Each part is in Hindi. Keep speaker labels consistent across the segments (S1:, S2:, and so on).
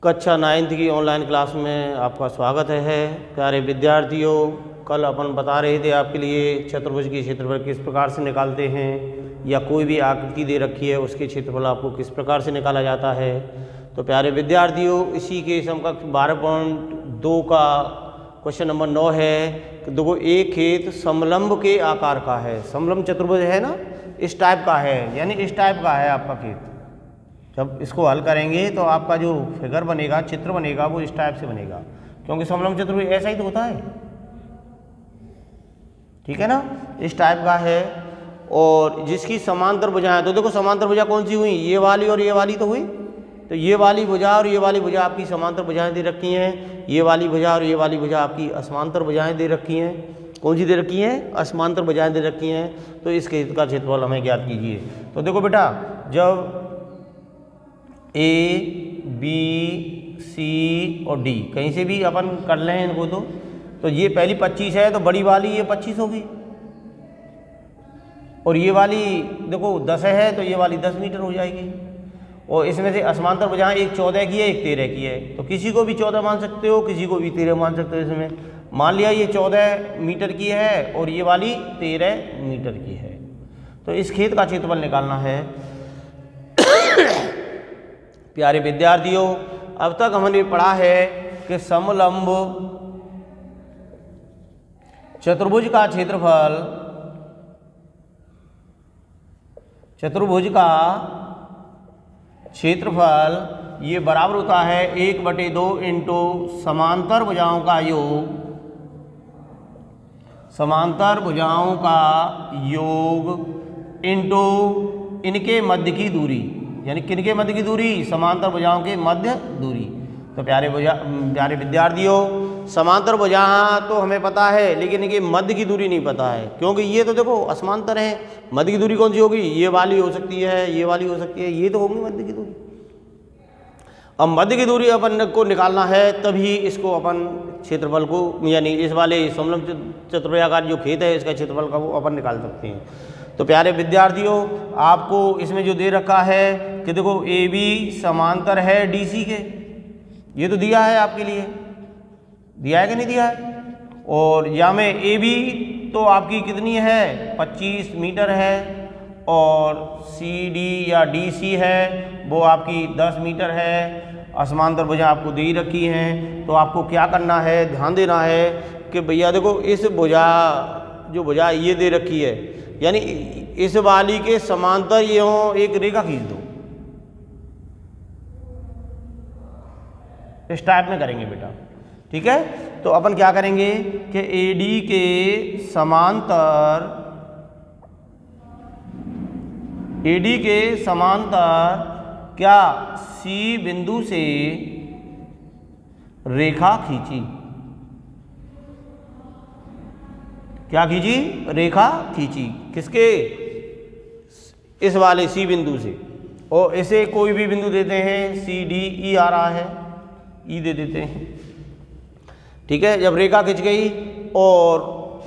S1: कक्षा 9th की ऑनलाइन क्लास में आपका स्वागत है। प्यारे विद्यार्थियों, कल अपन बता रहे थे आपके लिए चतुर्भुज की क्षेत्रफल किस प्रकार से निकालते हैं, या कोई भी आकृति दे रखी है उसके क्षेत्रफल आपको किस प्रकार से निकाला जाता है। तो प्यारे विद्यार्थियों, इसी के समकक्ष 12.2 का क्वेश्चन नंबर 9 है। देखो, एक खेत समलंब के आकार का है। समलंब चतुर्भुज है ना, इस टाइप का है, यानी इस टाइप का है आपका खेत। जब इसको हल करेंगे तो आपका जो फिगर बनेगा, चित्र बनेगा, वो इस टाइप से बनेगा, क्योंकि समलंब चतुर्भुज ऐसा ही तो होता है, ठीक है ना, इस टाइप का है। और जिसकी समांतर भुजाएं, तो देखो समांतर भुजा कौन सी हुई, ये वाली और ये वाली तो हुई। तो ये वाली भुजा और ये वाली भुजा आपकी समांतर भुजाएं दे रखी हैं, ये वाली भुजा और ये वाली भुजा आपकी असमांतर भुजाएं दे रखी हैं। कौन सी दे रखी हैं? असमांतर भुजाएं दे रखी हैं। तो इस खेत का क्षेत्रफल हमें ज्ञात कीजिए। तो देखो बेटा, जब ए, बी, सी और डी कहीं से भी अपन कर लें इनको, तो ये पहली 25 है, तो बड़ी वाली ये 25 होगी, और ये वाली देखो 10 है, तो ये वाली 10 मीटर हो जाएगी। और इसमें से असमांतर भुजाएं एक 14 की है, एक 13 की है। तो किसी को भी 14 मान सकते हो, किसी को भी 13 मान सकते हो। इसमें मान लिया ये 14 मीटर की है और ये वाली 13 मीटर की है। तो इस खेत का क्षेत्रफल निकालना है। प्यारे विद्यार्थियों, अब तक हमने पढ़ा है कि समलंब चतुर्भुज का क्षेत्रफल, चतुर्भुज का क्षेत्रफल ये बराबर होता है 1/2 इंटू समांतर भुजाओं का योग, समांतर भुजाओं का योग इंटू इनके मध्य की दूरी, यानी किनके मध्य की दूरी, समांतर भुजाओं के मध्य दूरी। तो प्यारे विद्यार्थियों, समांतर भुजा तो हमें पता है, लेकिन इनके मध्य की दूरी नहीं पता है, क्योंकि ये तो देखो असमांतर है। मध्य की दूरी कौन सी होगी? ये वाली हो सकती है, ये वाली हो सकती है, ये तो होगी मध्य की दूरी। अब मध्य की दूरी अपन को निकालना है, तभी इसको अपन क्षेत्रफल को, यानी इस वाले समलंब चतुर्भुजाकार जो खेत है इसका क्षेत्रफल का वो अपन निकाल सकते हैं। तो प्यारे विद्यार्थियों, आपको इसमें जो दे रखा है कि देखो ए बी समांतर है डी सी के, ये तो दिया है आपके लिए, दिया है कि नहीं दिया है। और यहाँ में ए बी तो आपकी कितनी है, 25 मीटर है, और सी डी या डी सी है वो आपकी 10 मीटर है। असमांतर भुजा आपको दे रखी हैं। तो आपको क्या करना है, ध्यान देना है कि भैया देखो, इस भुजा, जो भुजा ये दे रखी है, यानी इस वाली के समांतर ये हो, एक रेखा खींच दो। इस टाइप में करेंगे बेटा, ठीक है। तो अपन क्या करेंगे कि एडी के समांतर, एडी के समांतर क्या सी बिंदु से रेखा खींची, क्या खींची, रेखा खींची। किसके? इस वाले सी बिंदु से। और इसे कोई भी बिंदु देते हैं, सी डी ई आ रहा है, ई दे देते हैं, ठीक है। जब रेखा खिंच गई और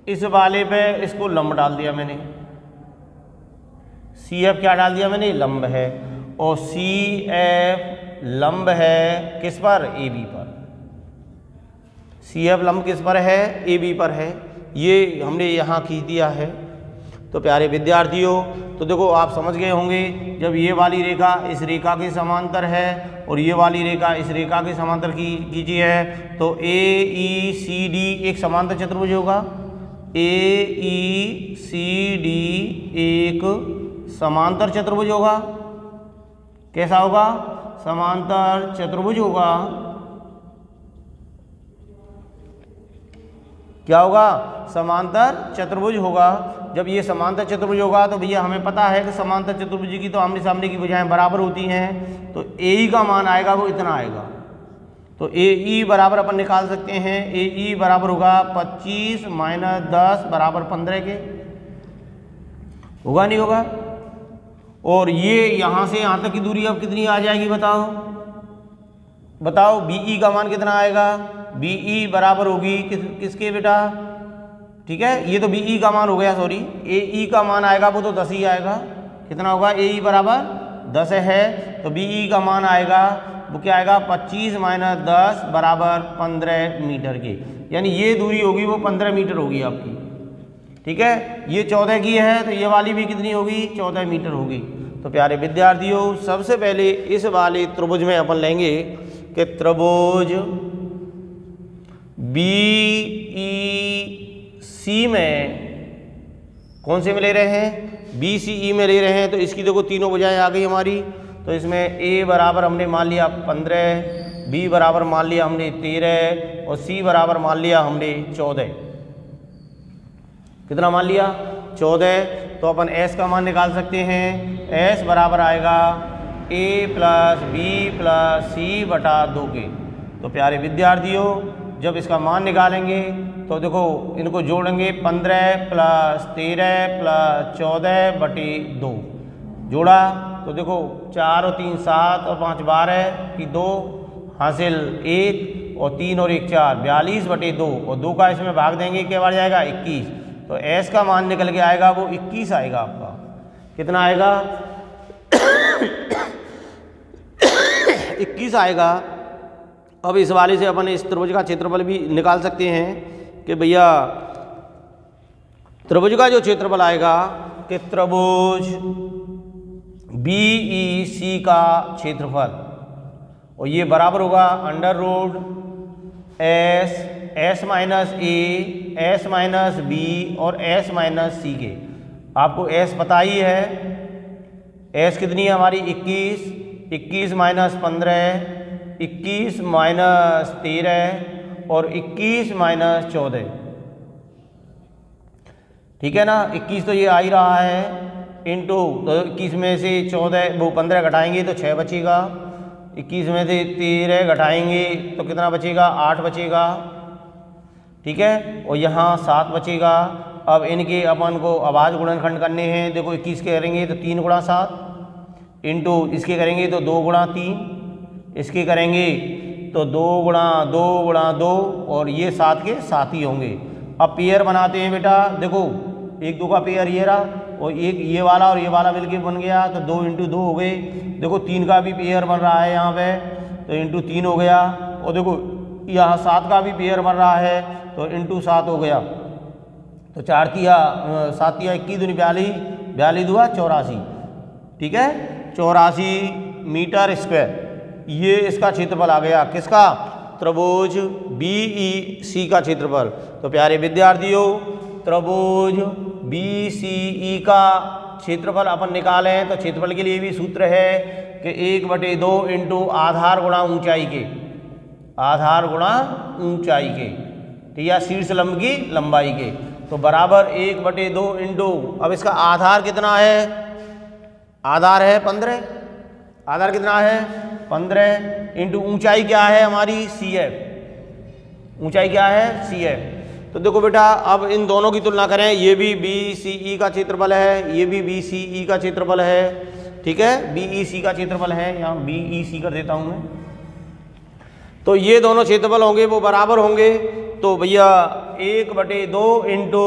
S1: इस वाले पे इसको लंब डाल दिया मैंने, सी एफ क्या डाल दिया मैंने, लंब है। और सी एफ लंब है किस पर, ए बी पर। सी एफ लंब किस पर है, ए बी पर है। ये हमने यहाँ खींच दिया है। तो प्यारे विद्यार्थियों, तो देखो आप समझ गए होंगे, जब ये वाली रेखा इस रेखा के समांतर है और ये वाली रेखा इस रेखा के समांतर खींची है, तो ए ई सी डी एक समांतर चतुर्भुज होगा। ए ई सी डी एक समांतर चतुर्भुज होगा। कैसा होगा? समांतर चतुर्भुज होगा। क्या होगा? समांतर चतुर्भुज होगा। जब ये समांतर चतुर्भुज होगा तो भैया हमें पता है कि समांतर चतुर्भुज की तो आमने सामने की भुजाएं बराबर होती हैं। तो ए ई का मान आएगा वो इतना आएगा। तो ए ई बराबर अपन निकाल सकते हैं, ए ई बराबर होगा 25 - 10 बराबर 15 के, होगा नहीं होगा। और ये यहाँ से यहाँ तक की दूरी अब कितनी आ जाएगी बताओ, बताओ बीई का मान कितना आएगा? बीई बराबर होगी किसके बेटा, ठीक है, ये तो बीई का मान हो गया, सॉरी, एई का मान आएगा वो तो 10 ही आएगा। कितना होगा? एई बराबर 10 है, तो बी ई का मान आएगा वो क्या आएगा 25 माइनस 10 बराबर 15 मीटर के, यानी ये दूरी होगी वो 15 मीटर होगी आपकी। ठीक है, ये 14 की है तो ये वाली भी कितनी होगी 14 मीटर होगी। तो प्यारे विद्यार्थियों सबसे पहले इस वाले त्रिभुज में अपन लेंगे कि त्रिभुज बी ई सी में कौन से में ले रहे हैं, बी सी ई में ले रहे हैं। तो इसकी देखो तीनों भुजाएं आ गई हमारी। तो इसमें ए बराबर हमने मान लिया 15, बी बराबर मान लिया हमने 13 और सी बराबर मान लिया हमने 14। कितना मान लिया 14। तो अपन एस का मान निकाल सकते हैं। एस बराबर आएगा ए प्लस बी प्लस सी बटा 2 के। तो प्यारे विद्यार्थियों जब इसका मान निकालेंगे तो देखो इनको जोड़ेंगे 15 प्लस 13 प्लस 14 बटे 2 जोड़ा तो देखो 4 और 3 7 और 5 12 की 2 हासिल 1 और 3 और 1 4 42 बटे 2 और 2 का इसमें भाग देंगे क्या बार जाएगा 21। तो एस का मान निकल के आएगा वो 21 आएगा आपका। कितना आएगा 21 आएगा। अब इस वाले से अपन इस त्रिभुज का क्षेत्रफल भी निकाल सकते हैं कि भैया त्रिभुज का जो क्षेत्रफल आएगा कि त्रिभुज बी ई सी का क्षेत्रफल और ये बराबर होगा under root S minus A S minus B और एस माइनस सी के। आपको एस पता ही है, एस कितनी है हमारी 21 माइनस 15 21 माइनस 13 और 21 माइनस 14। ठीक है ना, 21 तो ये आ ही रहा है इंटू तो 21 में से 14 वो 15 घटाएंगे तो 6 बचेगा, 21 में से 13 घटाएंगे तो कितना बचेगा 8 बचेगा। ठीक है, और यहाँ 7 बचेगा। अब इनके अपन को अभाज्य गुणनखंड करने हैं। देखो 21 के करेंगे तो 3 गुणा 7 इंटू इसके करेंगे तो 2 गुणा 3, इसके करेंगे तो 2 गुणा 2 गुणा 2 और ये 7 के 7 ही होंगे। अब पेयर बनाते हैं बेटा, देखो 1 2 का पेयर ये रहा और एक ये वाला और ये वाला मिलके बन गया तो 2 इंटू 2 हो गए। देखो 3 का भी पेयर बन रहा है यहाँ पे तो इंटू 3 हो गया और देखो यहाँ 7 का भी पेयर बन रहा है तो इंटू 7 हो गया। तो 4 तिया 7 तिया 21 दूनी 42 42 दुआ 84। ठीक है, 84 मीटर स्क्वायर ये इसका क्षेत्रफल आ गया। किसका, त्रिभुज बी ई सी का क्षेत्रफल। तो प्यारे विद्यार्थियों त्रिभुज बी सी ई का क्षेत्रफल अपन निकालें तो क्षेत्रफल के लिए भी सूत्र है कि 1/2 इंटू आधार गुणा ऊंचाई के, आधार गुणा ऊंचाई के, ठीक है, शीर्ष लंब की लंबाई के। तो बराबर 1/2 इंटू, अब इसका आधार कितना है, आधार है 15, आधार कितना है 15 इंटू ऊंचाई क्या है हमारी CF, ऊंचाई क्या है CF। तो देखो बेटा अब इन दोनों की तुलना करें, ये भी BCE का क्षेत्रफल है, ये भी BCE का क्षेत्रफल है। ठीक है, BEC का क्षेत्रफल है, यहाँ BEC कर देता हूँ मैं। तो ये दोनों क्षेत्रफल होंगे वो बराबर होंगे। तो भैया 1/2 इंटू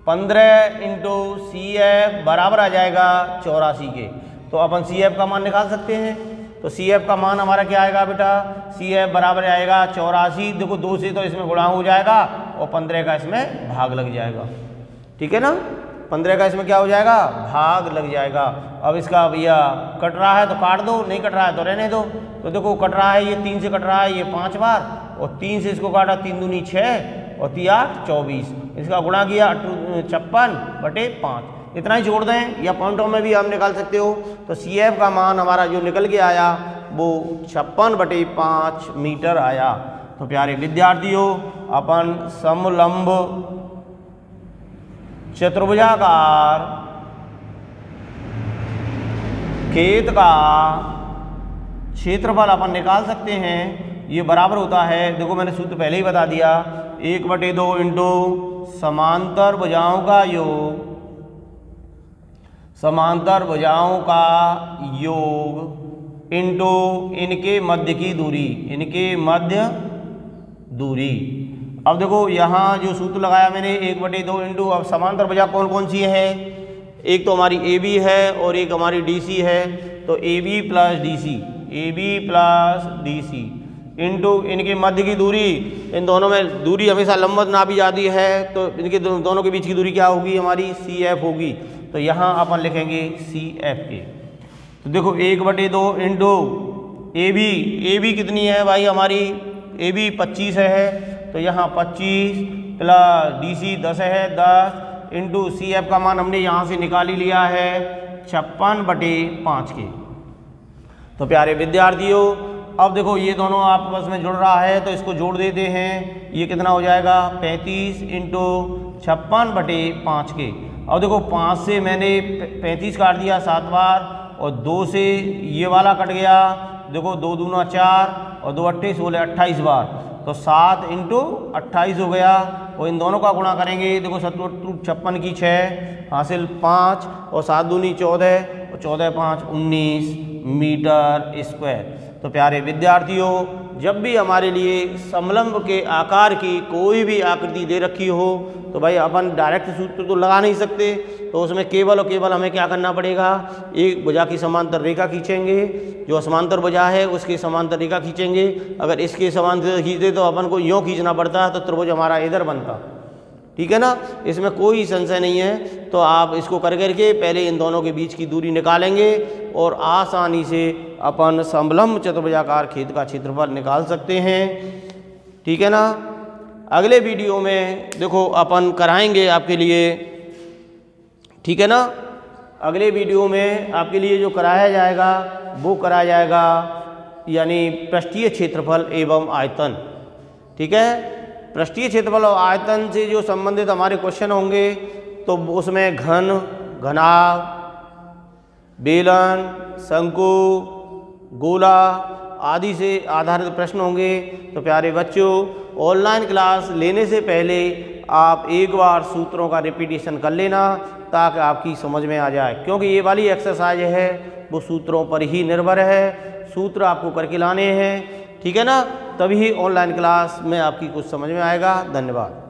S1: 15 इंटू CF बराबर आ जाएगा 84 के। तो अपन CF का मान निकाल सकते हैं। तो CF का मान हमारा क्या आएगा बेटा, CF बराबर आएगा 84। देखो 2 से तो इसमें गुणा हो जाएगा और 15 का इसमें भाग लग जाएगा। ठीक है ना, 15 का इसमें क्या हो जाएगा, भाग लग जाएगा। अब इसका भैया कट रहा है तो काट दो, नहीं कट रहा है तो रहने दो। तो देखो कट रहा है, ये 3 से कट रहा है, ये 5 बार और 3 से इसको काटा, 3 दूनी 6 और 3 8 24। इसका गुणा किया 56/5। इतना ही जोड़ दें या पॉइंटों में भी आप निकाल सकते हो। तो CF का मान हमारा जो निकल के आया वो 56/5 मीटर आया। तो प्यारे विद्यार्थियों अपन समलंब चतुर्भुजाकार खेत का क्षेत्रफल अपन निकाल सकते हैं। ये बराबर होता है, देखो मैंने सूत्र पहले ही बता दिया, 1/2 इंटू समांतर भुजाओं का योग, समांतर भुजाओं का योग इंटू इनके मध्य की दूरी, इनके मध्य दूरी। अब देखो यहाँ जो सूत्र लगाया मैंने 1/2 इंटू, अब समांतर भुजा कौन कौन सी है, एक तो हमारी ए बी है और एक हमारी डी सी है, तो A B plus D C into इनके मध्य की दूरी, इन दोनों में दूरी हमेशा लंबवत नापी जाती है, तो इनके दोनों के बीच की दूरी क्या होगी हमारी सी एफ होगी। तो यहाँ अपन लिखेंगे सी एफ ए। तो देखो 1/2 इंटू ए बी कितनी है भाई हमारी, ए बी 25 है, तो यहाँ 25 प्लस डी सी 10 है, 10 इंटू सी एफ का मान हमने यहाँ से निकाल ही लिया है 56/5 के। तो प्यारे विद्यार्थियों अब देखो ये दोनों आपस में जुड़ रहा है, तो इसको जोड़ देते हैं, ये कितना हो जाएगा 35 इंटू 56/5 के। अब देखो 5 से मैंने 35 काट दिया 7 बार, और 2 से ये वाला कट गया, देखो 2 दूना 4 और 2 28 बोले 28 बार, तो 7 इंटू 28 हो गया। और इन दोनों का गुणा करेंगे, देखो 7 56 की 6 हासिल 5 और 7 दूनी 14 और 14 5 19 मीटर स्क्वायर। तो प्यारे विद्यार्थियों जब भी हमारे लिए समलंब के आकार की कोई भी आकृति दे रखी हो, तो भाई अपन डायरेक्ट सूत्र तो लगा नहीं सकते, तो उसमें केवल और केवल हमें क्या करना पड़ेगा, एक भुजा की समांतर रेखा खींचेंगे, जो समांतर भुजा है उसकी समांतर रेखा खींचेंगे। अगर इसके समांतर खींचते तो अपन को यूँ खींचना पड़ता, तो त्रिभुज हमारा इधर बनता, ठीक है ना, इसमें कोई संशय नहीं है। तो आप इसको कर करके पहले इन दोनों के बीच की दूरी निकालेंगे और आसानी से अपन समलंब चतुर्भुजाकार खेत का क्षेत्रफल निकाल सकते हैं, ठीक है ना। अगले वीडियो में देखो अपन कराएंगे आपके लिए, ठीक है ना, अगले वीडियो में आपके लिए जो कराया जाएगा वो कराया जाएगा यानी पृष्ठीय क्षेत्रफल एवं आयतन, ठीक है। पृष्ठीय क्षेत्रफल और आयतन से जो संबंधित हमारे क्वेश्चन होंगे, तो उसमें घन, घनाभ, बेलन, शंकु, गोला आदि से आधारित प्रश्न होंगे। तो प्यारे बच्चों ऑनलाइन क्लास लेने से पहले आप एक बार सूत्रों का रिपीटेशन कर लेना, ताकि आपकी समझ में आ जाए, क्योंकि ये वाली एक्सरसाइज है वो सूत्रों पर ही निर्भर है, सूत्र आपको करके लाने हैं, ठीक है ना, तभी ऑनलाइन क्लास में आपकी कुछ समझ में आएगा। धन्यवाद।